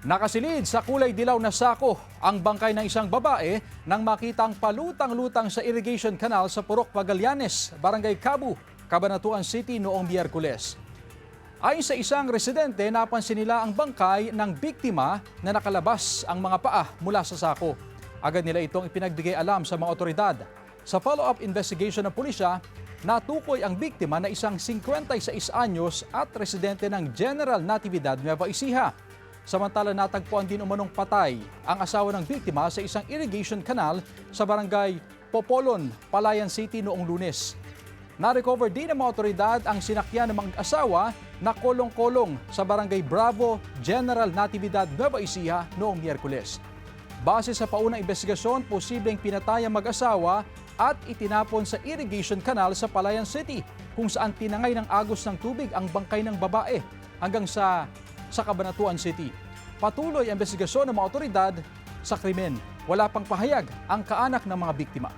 Nakasilid sa kulay dilaw na sako ang bangkay ng isang babae nang makitang palutang-lutang sa irrigation canal sa Purok Magallanes, Barangay Cabu, Cabanatuan City noong Miyerkules. Ayon sa isang residente, napansin nila ang bangkay ng biktima na nakalabas ang mga paa mula sa sako. Agad nila itong ipinagbigay alam sa mga otoridad. Sa follow-up investigation ng pulisya, natukoy ang biktima na isang 56 anyos at residente ng General Natividad, Nueva Ecija. Samantala, natagpuan din umanong patay ang asawa ng biktima sa isang irrigation canal sa barangay Popolon, Palayan City noong Lunes. Na-recover din ng mga otoridad ang sinakyan ng mga asawa na kolong-kolong sa barangay Bravo, General Natividad, Nueva Ecija noong Miyerkules. Base sa paunang investigasyon, posibleng pinatay ang mag-asawa at itinapon sa irrigation canal sa Palayan City kung saan tinangay ng agos ng tubig ang bangkay ng babae hanggang sa Cabanatuan City. Patuloy ang investigasyon ng mga otoridad sa krimen. Wala pang pahayag ang kaanak ng mga biktima.